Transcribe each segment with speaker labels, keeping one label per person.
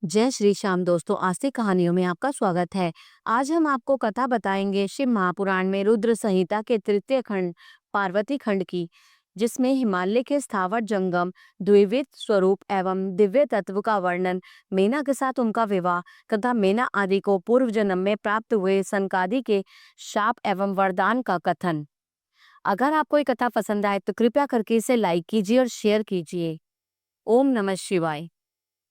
Speaker 1: जय श्री श्याम दोस्तों, आस्तिक कहानियों में आपका स्वागत है। आज हम आपको कथा बताएंगे शिव महापुराण में रुद्र संहिता के तृतीय खंड पार्वती खंड की, जिसमें हिमालय के स्थावर जंगम, द्विविध स्वरूप एवं दिव्य तत्व का वर्णन, मेना के साथ उनका विवाह तथा मेना आदि को पूर्व जन्म में प्राप्त हुए सनकादि के शाप एवं वरदान का कथन। अगर आपको ये कथा पसंद आए तो कृपया करके इसे लाइक कीजिए और शेयर कीजिए। ओम नमः शिवाय।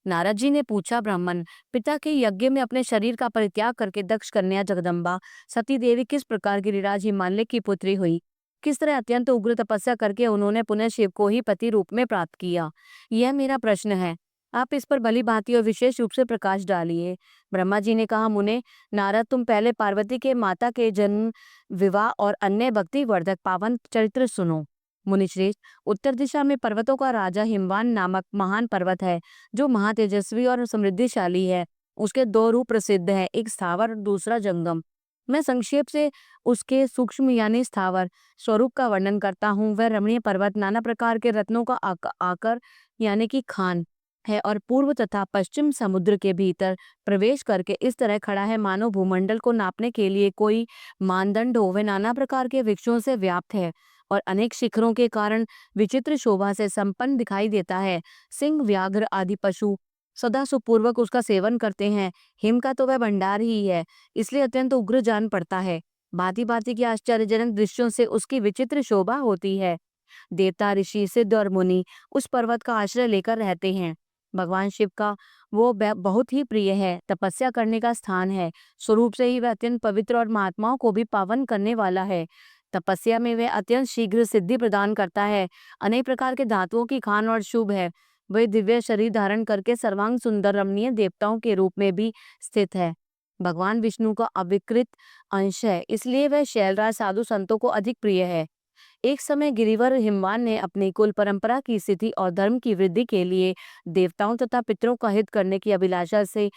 Speaker 1: नारद जी ने पूछा, ब्राह्मण, पिता के यज्ञ में अपने शरीर का परित्याग करके दक्ष कन्या जगदम्बा सती देवी किस प्रकार गिरिराज हिमालय की पुत्री हुई? किस तरह अत्यंत उग्र तपस्या करके उन्होंने पुनः शिव को ही पति रूप में प्राप्त किया? यह मेरा प्रश्न है। आप इस पर भली भांति और विशेष रूप से प्रकाश डालिए। ब्रह्मा जी ने कहा, मुने नारद, तुम पहले पार्वती के माता के जन्म, विवाह और अन्य भक्ति वर्धक पावन चरित्र सुनो। मुनिश्रेष्ठ, उत्तर दिशा में पर्वतों का राजा हिमवान नामक महान पर्वत है, जो महातेजस्वी और समृद्धिशाली है। उसके दो रूप प्रसिद्ध है, एक स्थावर और दूसरा जंगम। मैं संक्षेप से उसके सूक्ष्म यानी स्थावर स्वरूप का वर्णन करता हूँ। वह रमणीय पर्वत नाना प्रकार के रत्नों का आकर यानी कि खान है और पूर्व तथा पश्चिम समुद्र के भीतर प्रवेश करके इस तरह खड़ा है मानो भूमंडल को नापने के लिए कोई मानदंड हो। वह नाना प्रकार के वृक्षों से व्याप्त है और अनेक शिखरों के कारण विचित्र शोभा से संपन्न दिखाई देता है। सिंह, व्याघ्र आदि पशु सदा सुपूर्वक उसका सेवन करते हैं। हिम का तो वह भंडार ही है, इसलिए अत्यंत उग्र जान पड़ता है। भांति भांति के आश्चर्यजनक दृश्यों से उसकी विचित्र शोभा होती है। देवता, ऋषि, सिद्ध और मुनि उस पर्वत का आश्रय लेकर रहते हैं। भगवान शिव का वो बहुत ही प्रिय है, तपस्या करने का स्थान है। स्वरूप से ही वह अत्यंत पवित्र और महात्माओं को भी पावन करने वाला है। तपस्या में वह अत्यंत शीघ्र सिद्धि प्रदान करता है। अनेक प्रकार के धातुओं की खान और शुभ है। वह दिव्य शरीर धारण करके सर्वांग सुंदर रमणीय देवताओं के रूप में भी स्थित है। भगवान विष्णु का अविकृत अंश है, इसलिए वह शैलराज साधु संतों को अधिक प्रिय है। एक समय गिरिवर हिमवान ने अपनी कुल परंपरा की स्थिति और धर्म की वृद्धि के लिए देवताओं तथा पितरों का हित करने की अभिलाषा से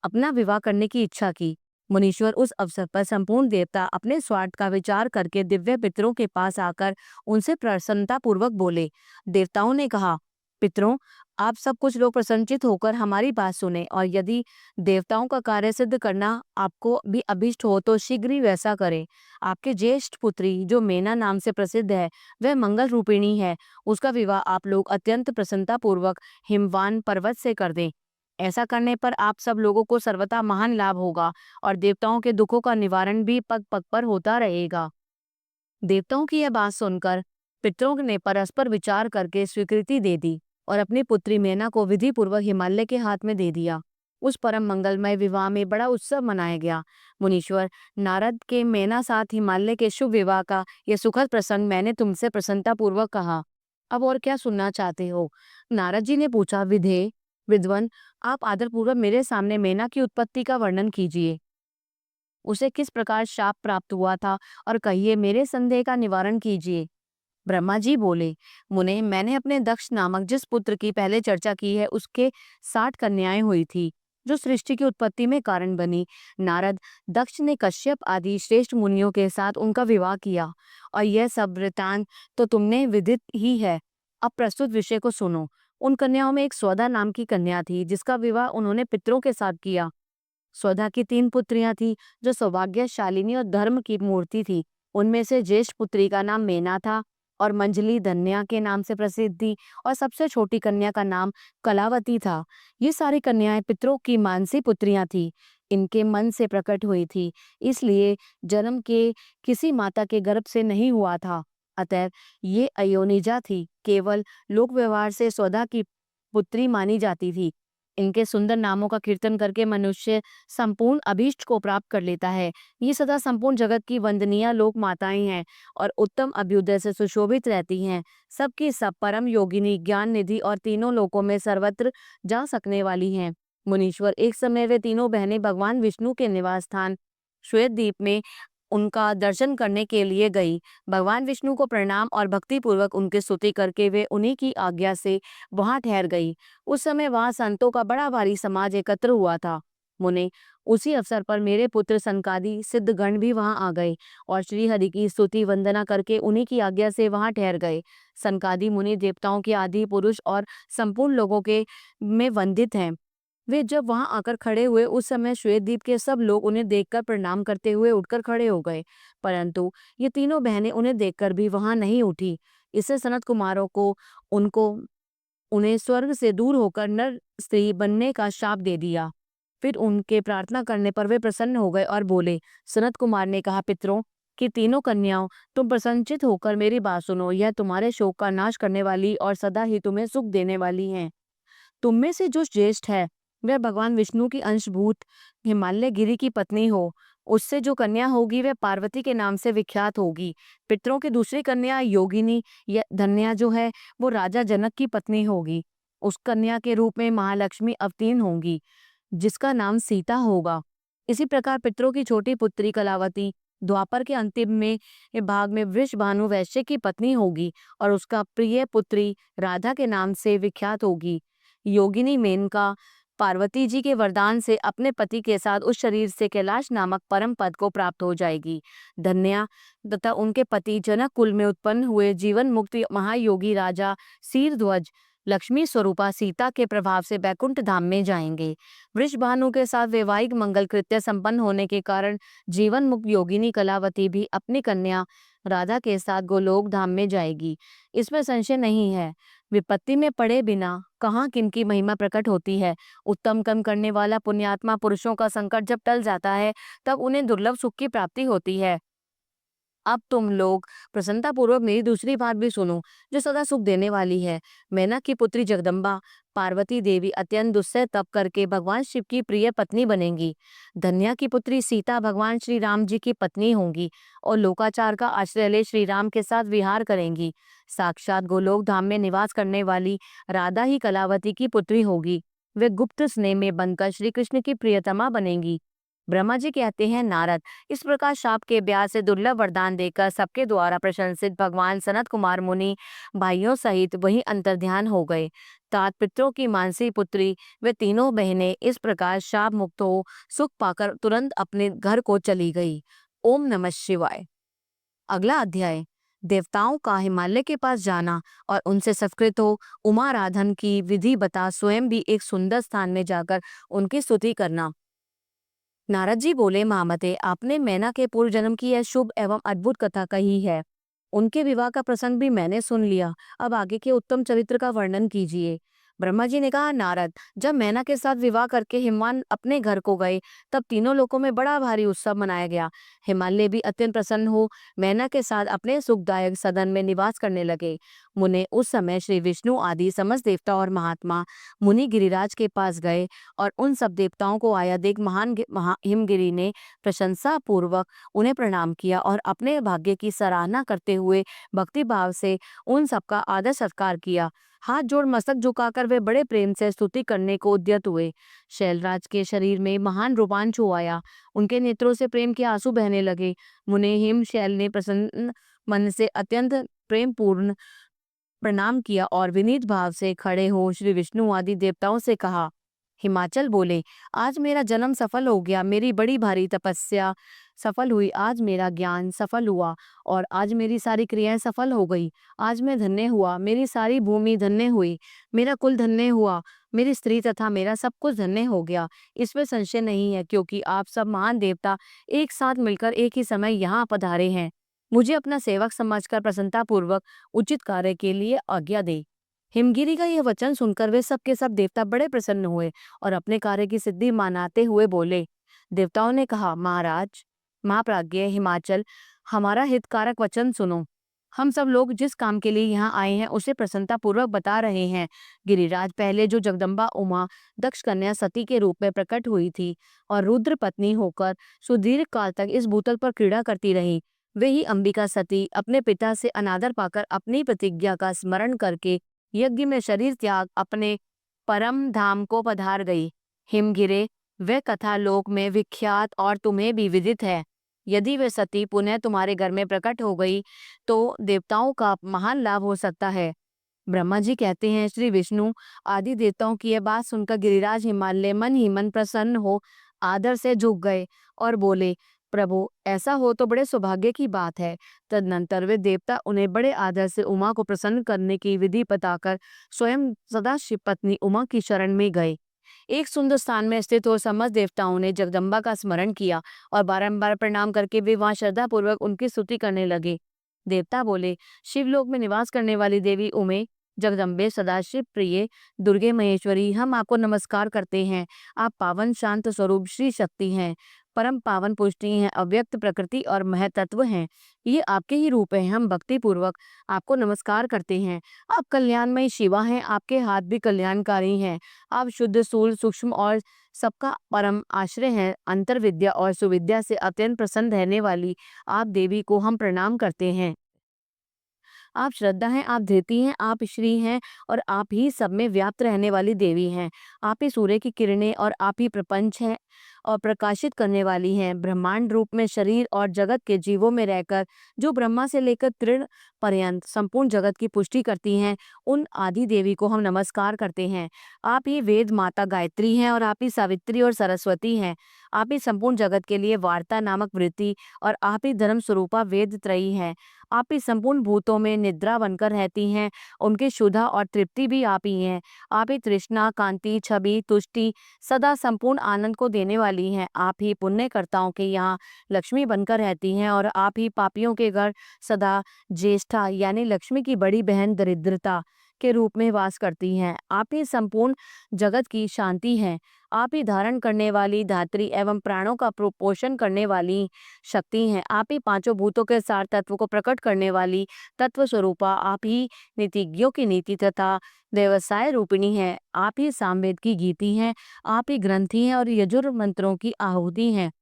Speaker 1: अपना विवाह करने की इच्छा की। मुनीश्वर उस अवसर पर संपूर्ण देवता अपने स्वार्थ का विचार करके दिव्य पितरों के पास आकर उनसे प्रसन्नता पूर्वक बोले। देवताओं ने कहा, पितरों, आप सब कुछ लोग प्रसन्नचित होकर हमारी बात सुने और यदि देवताओं का कार्य सिद्ध करना आपको भी अभिष्ट हो तो शीघ्र ही वैसा करें। आपके ज्येष्ठ पुत्री जो मेना नाम से प्रसिद्ध है, वह मंगल रूपिणी है। उसका विवाह आप लोग अत्यंत प्रसन्नता पूर्वक हिमवान पर्वत से कर दें। ऐसा करने पर आप सब लोगों को सर्वथा महान लाभ होगा और देवताओं के दुखों का निवारण भी पग पग पर होता रहेगा। देवताओं की यह बात सुनकर पितरों ने परस्पर विचार करके स्वीकृति दे दी और अपनी पुत्री मेना को विधि पूर्वक हिमालय के हाथ में दे दिया। उस परम मंगलमय विवाह में बड़ा उत्सव मनाया गया। मुनीश्वर, नारद के मेना साथ हिमालय के शुभ विवाह का यह सुखद प्रसंग मैंने तुमसे प्रसन्नता पूर्वक कहा। अब और क्या सुनना चाहते हो? नारद जी ने पूछा, विधे विद्वन, आप आदरपूर्वक मेरे सामने मेना की उत्पत्ति का वर्णन कीजिए। उसे किस प्रकार शाप प्राप्त हुआ था और कहिए मेरे संदेह का निवारण कीजिए। ब्रह्मा जी बोले, मुने, मैंने अपने दक्ष नामक जिस पुत्र की पहले चर्चा की है उसके 60 कन्याएं हुई थी, जो सृष्टि की उत्पत्ति में कारण बनी। नारद, दक्ष ने कश्यप आदि श्रेष्ठ मुनियों के साथ उनका विवाह किया और यह सब वृतांत तो तुमने विदित ही है। अब प्रस्तुत विषय को सुनो। उन कन्याओं में एक स्वदा नाम की कन्या थी, जिसका विवाह उन्होंने पितरों के साथ किया। स्वधा की 3 पुत्रियां थी, जो सौभाग्यशालिनी और धर्म की मूर्ति थी। उनमें से ज्येष्ठ पुत्री का नाम मेना था और मंजली धन्या के नाम से प्रसिद्ध थी और सबसे छोटी कन्या का नाम कलावती था। ये सारी कन्याएं पितरों की मानसी पुत्रियां थी। इनके मन से प्रकट हुई थी, इसलिए जन्म के किसी माता के गर्भ से नहीं हुआ था। अतएव ये अयोनिजा थी, केवल लोक व्यवहार से स्वधा की पुत्री मानी जाती थी। इनके सुंदर नामों का कीर्तन करके मनुष्य संपूर्ण अभीष्ट को प्राप्त कर लेता है। ये सदा संपूर्ण जगत की वंदनीय लोक माताएं हैं और उत्तम अभ्युदय से सुशोभित रहती हैं। सबकी सब परम योगिनी, ज्ञान निधि और तीनों लोकों में सर्वत्र जा सकने वाली हैं। मुनीश्वर, एक समय वे तीनों बहनें भगवान विष्णु के निवास स्थान श्वेत द्वीप में उनका दर्शन करने के लिए गई। भगवान विष्णु को प्रणाम और भक्ति पूर्वक उनकी स्तुति करके वे उन्हीं की आज्ञा से वहां ठहर गई। उस समय वहां संतों का बड़ा भारी समाज एकत्र हुआ था। मुने, उसी अवसर पर मेरे पुत्र सनकादि सिद्धगण भी वहां आ गए और श्री हरि की स्तुति वंदना करके उन्हीं की आज्ञा से वहां ठहर गए। सनकादि मुनि देवताओं के आदि पुरुष और संपूर्ण लोगों के में वंदित हैं। वे जब वहां आकर खड़े हुए उस समय श्वेतद्वीप के सब लोग उन्हें देखकर प्रणाम करते हुए उठकर खड़े हो गए, परंतु ये तीनों बहनें उन्हें देखकर भी वहां नहीं उठी। इससे सनत कुमारों को उनको उन्हें स्वर्ग से दूर होकर नर स्त्री बनने का शाप दे दिया। फिर उनके प्रार्थना करने पर वे प्रसन्न हो गए और बोले। सनत कुमार ने कहा, पितरों कि तीनों कन्याओं, तुम प्रसन्नचित होकर मेरी बात सुनो। यह तुम्हारे शोक का नाश करने वाली और सदा ही तुम्हें सुख देने वाली हैं। तुम में से जो ज्येष्ठ है वह भगवान विष्णु की अंशभूत हिमालय गिरी की पत्नी हो। उससे जो कन्या होगी वह पार्वती के नाम से विख्यात होगी। पितरों की दूसरी कन्या योगिनी या धन्या जो है वो राजा जनक की पत्नी होगी। उस कन्या के रूप में महालक्ष्मी अवतीर्ण होंगी जिसका नाम सीता होगा। इसी प्रकार पितरों की छोटी पुत्री कलावती द्वापर के अंतिम में भाग में वृषभानु वैश्य की पत्नी होगी और उसका प्रिय पुत्री राधा के नाम से विख्यात होगी। योगिनी मेनका पार्वती जी के वरदान से अपने पति के साथ उस शरीर से कैलाश नामक परम पद को प्राप्त हो जाएगी। धन्या तथा उनके पति जनक कुल में उत्पन्न हुए जीवन मुक्त महायोगी राजा शीरध्वज लक्ष्मी स्वरूपा सीता के प्रभाव से बैकुंठ धाम में जाएंगे। वृषभानु के साथ वैवाहिक मंगल कृत्य संपन्न होने के कारण जीवन मुक्त योगिनी कलावती भी अपनी कन्या राधा के साथ गोलोक धाम में जाएगी। इसमें संशय नहीं है। विपत्ति में पड़े बिना कहाँ किनकी महिमा प्रकट होती है। उत्तम कर्म करने वाला पुण्यात्मा पुरुषों का संकट जब टल जाता है तब उन्हें दुर्लभ सुख की प्राप्ति होती है। अब तुम लोग प्रसन्नता पूर्वक मेरी दूसरी बात भी सुनो जो सदा सुख देने वाली है। मैना की पुत्री जगदम्बा पार्वती देवी अत्यंत दुस्सह तप करके भगवान शिव की प्रिय पत्नी बनेंगी। धन्या की पुत्री सीता भगवान श्री राम जी की पत्नी होंगी और लोकाचार का आश्रय ले श्री राम के साथ विहार करेंगी। साक्षात गोलोक धाम में निवास करने वाली राधा ही कलावती की पुत्री होगी। वे गुप्त स्नेह में बनकर श्री कृष्ण की प्रियतमा बनेंगी। ब्रह्मा जी कहते हैं, नारद, इस प्रकार शाप के ब्याज से दुर्लभ वरदान देकर सबके द्वारा प्रशंसित भगवान सनत कुमार मुनि भाइयों सहित वहीं अंतर्ध्यान हो गए। तात पितरों की मानसी पुत्री वे तीनों बहनें इस प्रकार शाप मुक्त हो सुख पाकर तुरंत अपने घर को चली गई। ओम नमः शिवाय। अगला अध्याय देवताओं का हिमालय के पास जाना और उनसे सत्कृत हो उमा आराधन की विधि बता स्वयं भी एक सुंदर स्थान में जाकर उनकी स्तुति करना। नारद जी बोले, महामते, आपने मैना के पूर्व जन्म की यह शुभ एवं अद्भुत कथा कही है। उनके विवाह का प्रसंग भी मैंने सुन लिया। अब आगे के उत्तम चरित्र का वर्णन कीजिए। ब्रह्मा जी ने कहा, नारद, जब मैना के साथ विवाह करके हिमवान अपने घर को गए तब तीनों लोकों में बड़ा भारी उत्सव मनाया गया। हिमालय भी अत्यंत प्रसन्न हो मैना के साथ अपने सुखदायक सदन में निवास करने लगे। मुने उस समय श्री विष्णु आदि समस्त देवता और महात्मा मुनि गिरिराज के पास गए और उन सब देवताओं को आया देख हिमगिरी ने प्रशंसा पूर्वक उन्हें प्रणाम किया और अपने भाग्य की सराहना करते हुए भक्ति भाव से उन सबका आदर सत्कार किया। हाथ जोड़ मस्तक झुकाकर वे बड़े प्रेम से स्तुति करने को उद्यत हुए। शैलराज के शरीर में महान रोमांच हो आया। उनके नेत्रों से प्रेम के आंसू बहने लगे। मुने हिम शैल ने प्रसन्न मन से अत्यंत प्रेम पूर्ण प्रणाम किया और विनीत भाव से खड़े हो श्री विष्णु आदि देवताओं से कहा। हिमाचल बोले, आज मेरा जन्म सफल हो गया, मेरी बड़ी भारी तपस्या सफल हुई, आज मेरा ज्ञान सफल हुआ और आज मेरी सारी क्रियाएं सफल हो गई। आज मैं धन्य हुआ, मेरी सारी भूमि धन्य हुई, मेरा कुल धन्य हुआ, मेरी स्त्री तथा मेरा सब कुछ धन्य हो गया। इसमें संशय नहीं है क्योंकि आप सब महान देवता एक साथ मिलकर एक ही समय यहाँ पधारे हैं। मुझे अपना सेवक समझकर प्रसन्नता पूर्वक उचित कार्य के लिए आज्ञा दे। हिमगिरी का यह वचन सुनकर वे सब के सब देवता बड़े प्रसन्न हुए और अपने कार्य की सिद्धि मनाते हुए बोले। देवताओं ने कहा, महाराज महाप्राज्ञ हिमाचल, हमारा हितकारक वचन सुनो। हम सब लोग जिस काम के लिए यहाँ आए हैं उसे प्रसन्नता पूर्वक बता रहे हैं। गिरिराज पहले जो जगदम्बा उमा दक्ष कन्या सती के रूप में प्रकट हुई थी और रुद्र पत्नी होकर सुदीर्घ काल तक इस भूतल पर क्रीड़ा करती रही, वे ही अंबिका सती अपने पिता से अनादर पाकर अपनी प्रतिज्ञा का स्मरण करके यज्ञ में शरीर त्याग अपने परम धाम को पधार गई। हिमगिरे, वह कथा लोक में विख्यात और तुम्हें भी विदित है। यदि वे सती पुनः तुम्हारे घर में प्रकट हो गई तो देवताओं का महान लाभ हो सकता है। ब्रह्मा जी कहते हैं, श्री विष्णु आदि देवताओं की यह बात सुनकर गिरिराज हिमालय मन ही मन प्रसन्न हो आदर से झुक गए और बोले, प्रभु, ऐसा हो तो बड़े सौभाग्य की बात है। तदनंतर वे देवता उन्हें बड़े आदर से उमा को प्रसन्न करने की विधि बताकर स्वयं सदाशिव पत्नी उमा की शरण में गए। एक सुंदर स्थान में स्थित हो समस्त देवताओं ने जगदम्बा का स्मरण किया और बारंबार प्रणाम करके वे वहां श्रद्धापूर्वक उनकी स्तुति करने लगे। देवता बोले, शिवलोक में निवास करने वाली देवी उमे, जगदम्बे, सदाशिव प्रिय, दुर्गे महेश्वरी, हम आपको नमस्कार करते हैं। आप पावन शांत स्वरूप श्री शक्ति हैं, परम पावन पुष्टि हैं, अव्यक्त प्रकृति और महतत्व हैं। ये आपके ही रूप हैं। हम भक्ति पूर्वक आपको नमस्कार करते हैं। आप कल्याणमयी शिवा हैं, आपके हाथ भी कल्याणकारी हैं। आप शुद्ध, स्थूल, सूक्ष्म और सबका परम आश्रय हैं। अंतर विद्या और सुविद्या से अत्यंत प्रसन्न रहने वाली आप देवी को हम प्रणाम करते हैं। आप श्रद्धा हैं, आप धृति हैं, आप श्री हैं और आप ही सब में व्याप्त रहने वाली देवी हैं। आप ही सूर्य की किरणें और आप ही प्रपंच हैं और प्रकाशित करने वाली हैं। ब्रह्मांड रूप में शरीर और जगत के जीवों में रहकर जो ब्रह्मा से लेकर तृण पर्यंत संपूर्ण जगत की पुष्टि करती हैं, उन आदि देवी को हम नमस्कार करते हैं। आप ही वेद माता गायत्री हैं और आप ही सावित्री और सरस्वती हैं। आप ही संपूर्ण जगत के लिए वार्ता नामक वृत्ति और आप ही धर्म स्वरूपा वेद त्रयी हैं। आप ही संपूर्ण भूतों में निद्रा बनकर रहती हैं, उनकी शुद्धा और तृप्ति भी आप ही हैं। आप ही तृष्णा, कांति, छवि, तुष्टि, सदा संपूर्ण आनंद को देने वाली हैं। आप ही पुण्यकर्ताओं के यहाँ लक्ष्मी बनकर रहती हैं और आप ही पापियों के घर सदा ज्येष्ठा यानी लक्ष्मी की बड़ी बहन दरिद्रता के रूप में वास करती हैं। आप ही संपूर्ण जगत की शांति हैं। आप ही धारण करने वाली धात्री एवं प्राणों का पोषण करने वाली शक्ति हैं। आप ही पांचों भूतों के सार तत्व को प्रकट करने वाली तत्व स्वरूपा, आप ही नीतिज्ञों की नीति तथा व्यवसाय रूपिणी है। आप ही सामवेद की गीति हैं। आप ही ग्रंथि हैं और यजुर मंत्रों की आहुति हैं।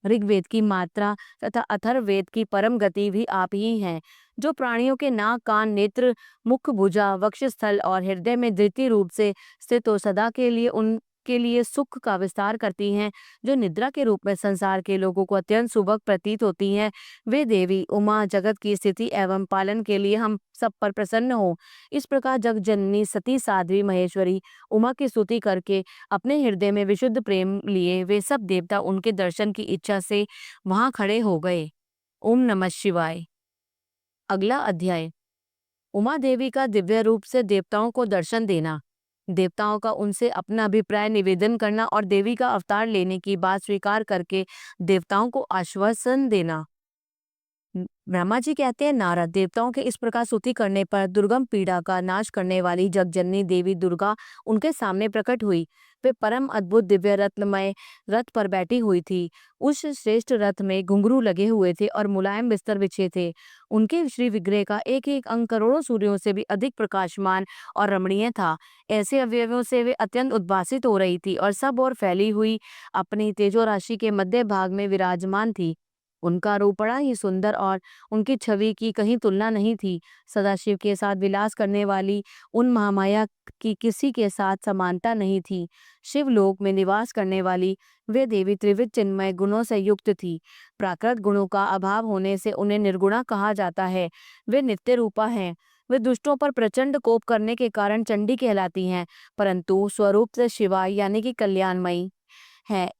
Speaker 1: ऋग्वेद की मात्रा तथा अथर्ववेद की परम गति भी आप ही हैं। जो प्राणियों के नाक, कान, नेत्र, मुख, भुजा, वक्षस्थल और हृदय में द्वितीय रूप से स्थित हो सदा के लिए उनके लिए सुख का विस्तार करती हैं, जो निद्रा के रूप में संसार के लोगों को अत्यंत सुभग प्रतीत होती हैं, वे देवी उमा जगत की स्थिति एवं पालन के लिए हम सब पर प्रसन्न हो। इस प्रकार जग जननी सती साध्वी महेश्वरी उमा की स्तुति करके अपने हृदय में विशुद्ध प्रेम लिए वे सब देवता उनके दर्शन की इच्छा से वहां खड़े हो गए। ओम नमः शिवाय। अगला अध्याय, उमा देवी का दिव्य रूप से देवताओं को दर्शन देना। देवताओं का उनसे अपना अभिप्राय निवेदन करना और देवी का अवतार लेने की बात स्वीकार करके देवताओं को आश्वासन देना। ब्रह्मा जी कहते हैं, नारद, देवताओं के इस प्रकार स्तुति करने पर दुर्गम पीड़ा का नाश करने वाली जगजननी देवी दुर्गा उनके सामने प्रकट हुई। वे परम अद्भुत दिव्य रत्नमय रथ पर बैठी हुई थी। उस श्रेष्ठ रथ में घुंघरू लगे हुए थे और मुलायम बिस्तर बिछे थे। उनके श्री विग्रह का एक एक अंग करोड़ों सूर्यों से भी अधिक प्रकाशमान और रमणीय था। ऐसे अवयवों से वे अत्यंत उद्भासित हो रही थी और सब ओर फैली हुई अपनी तेजो राशि के मध्य भाग में विराजमान थी। उनका रूप बड़ा ही सुंदर और उनकी छवि की कहीं तुलना नहीं थी। सदाशिव के साथ विलास करने वाली उन महामाया की किसी के साथ समानता नहीं थी। शिवलोक में निवास करने वाली वे देवी त्रिविध चिन्मय गुणों से युक्त थी। प्राकृत गुणों का अभाव होने से उन्हें निर्गुणा कहा जाता है। वे नित्य रूपा हैं। वे दुष्टों पर प्रचंड कोप करने के कारण चंडी कहलाती हैं, परंतु स्वरूप से शिवा यानी कि कल्याणमयी है।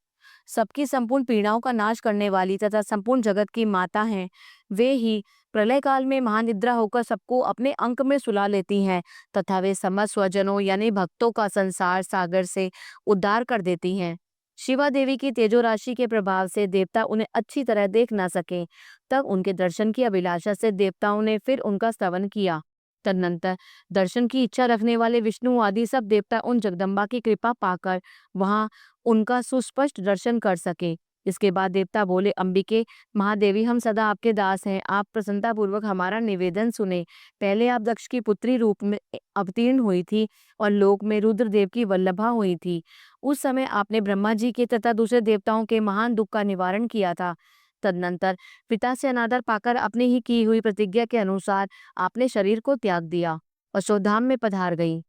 Speaker 1: सबकी संपूर्ण पीड़ाओं का नाश करने वाली तथा संपूर्ण जगत की माता हैं। वे ही प्रलय काल में महानिद्रा होकर सबको अपने अंक में सुला लेती हैं तथा वे समस्त स्वजनों यानी भक्तों का संसार सागर से उद्धार कर देती हैं। शिवा देवी की तेजो राशि के प्रभाव से देवता उन्हें अच्छी तरह देख न सके, तब उनके दर्शन की अभिलाषा से देवताओं ने फिर उनका स्तवन किया। तदनंतर दर्शन की इच्छा रखने वाले विष्णु आदि सब देवता उन जगदम्बा की कृपा पाकर वहां उनका सुस्पष्ट दर्शन कर सके। इसके बाद देवता बोले, अंबिके, महादेवी, हम सदा आपके दास हैं। आप प्रसन्नता पूर्वक हमारा निवेदन सुने। पहले आप दक्ष की पुत्री रूप में अवतीर्ण हुई थी और लोक में रुद्रदेव की वल्लभा हुई थी। उस समय आपने ब्रह्मा जी के तथा दूसरे देवताओं के महान दुख का निवारण किया था। तदनंतर पिता से अनादर पाकर अपनी ही की हुई प्रतिज्ञा के अनुसार आपने शरीर को त्याग दिया और स्वधाम में पधार गई।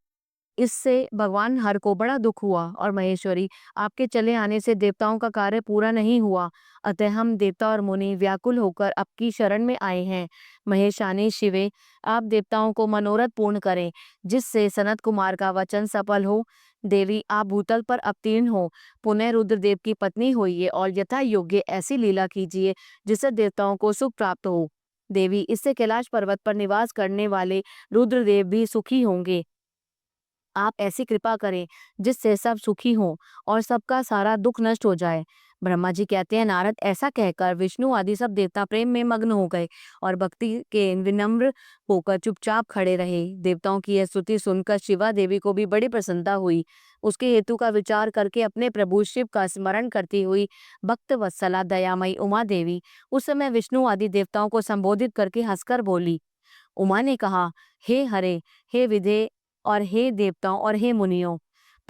Speaker 1: इससे भगवान हर को बड़ा दुख हुआ और महेश्वरी, आपके चले आने से देवताओं का कार्य पूरा नहीं हुआ, अतः हम देवता और मुनि व्याकुल होकर आपकी शरण में आए हैं। महेशानी शिवे, आप देवताओं को मनोरथ पूर्ण करें, जिससे सनत कुमार का वचन सफल हो। देवी, आप भूतल पर अवतीर्ण हो, पुनः रुद्रदेव की पत्नी होइए और यथा योग्य ऐसी लीला कीजिए जिससे देवताओं को सुख प्राप्त हो। देवी, इससे कैलाश पर्वत पर निवास करने वाले रुद्रदेव भी सुखी होंगे। आप ऐसी कृपा करें जिससे सब सुखी हों और सबका सारा दुख नष्ट हो जाए। ब्रह्मा जी कहते हैं, नारद ऐसा कहकर विष्णु आदि सब देवता प्रेम में मग्न हो गए और भक्ति के विनम्र होकर चुपचाप खड़े रहे। देवताओं की यह स्तुति सुनकर शिवा देवी को भी बड़ी प्रसन्नता हुई। उसके हेतु का विचार करके अपने प्रभु शिव का स्मरण करती हुई भक्त वत्सला दयामयी उमा देवी उस समय विष्णु आदि देवताओं को संबोधित करके हंसकर बोली। उमा ने कहा, हे हरे, हे विधे और हे देवताओं और हे मुनियों,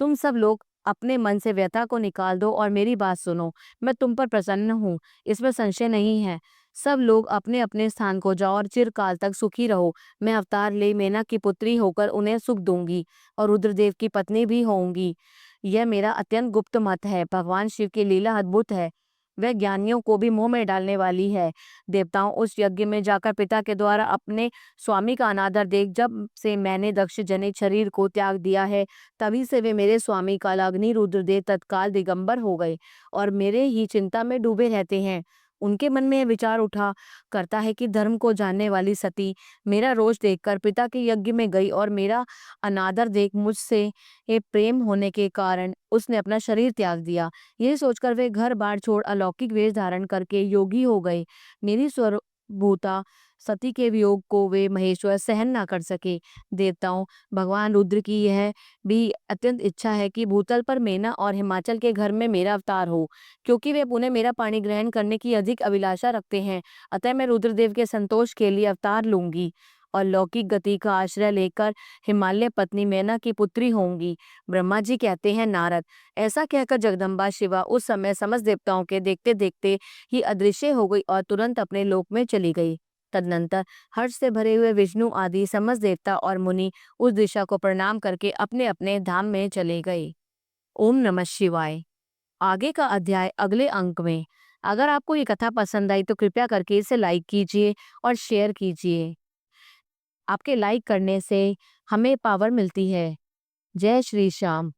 Speaker 1: तुम सब लोग अपने मन से व्यथा को निकाल दो और मेरी बात सुनो। मैं तुम पर प्रसन्न हूँ, इसमें संशय नहीं है। सब लोग अपने अपने स्थान को जाओ और चिरकाल तक सुखी रहो। मैं अवतार ले मेना की पुत्री होकर उन्हें सुख दूंगी और रुद्रदेव की पत्नी भी होंगी। यह मेरा अत्यंत गुप्त मत है। भगवान शिव की लीला अद्भुत है, वह ज्ञानियों को भी मोह में डालने वाली है। देवताओं, उस यज्ञ में जाकर पिता के द्वारा अपने स्वामी का अनादर देख जब से मैंने दक्ष जनित शरीर को त्याग दिया है, तभी से वे मेरे स्वामी कालाग्नि रुद्रदेव तत्काल दिगंबर हो गए और मेरे ही चिंता में डूबे रहते हैं। उनके मन में यह विचार उठा करता है कि धर्म को जानने वाली सती मेरा रोष देखकर पिता के यज्ञ में गई और मेरा अनादर देख मुझसे ये प्रेम होने के कारण उसने अपना शरीर त्याग दिया। यही सोचकर वे घर बार छोड़ अलौकिक वेश धारण करके योगी हो गए। मेरी स्वभूता सती के वियोग को वे महेश्वर सहन ना कर सके। देवताओं, भगवान रुद्र की यह भी अत्यंत इच्छा है कि भूतल पर मेना और हिमाचल के घर में मेरा अवतार हो, क्योंकि वे पुनः मेरा पानी ग्रहण करने की अधिक अभिलाषा रखते हैं। अतः मैं रुद्रदेव के संतोष के लिए अवतार लूंगी और लौकिक गति का आश्रय लेकर हिमालय पत्नी मैना की पुत्री होंगी। ब्रह्मा जी कहते हैं, नारद ऐसा कहकर जगदम्बा शिवा उस समय समस्त देवताओं के देखते देखते ही अदृश्य हो गई और तुरंत अपने लोक में चली गई। तदनंतर हर्ष से भरे हुए विष्णु आदि समस्त देवता और मुनि उस दिशा को प्रणाम करके अपने अपने धाम में चले गए। ओम नमः शिवाय। आगे का अध्याय अगले अंक में। अगर आपको ये कथा पसंद आई तो कृपया करके इसे लाइक कीजिए और शेयर कीजिए। आपके लाइक करने से हमें पावर मिलती है। जय श्री श्याम।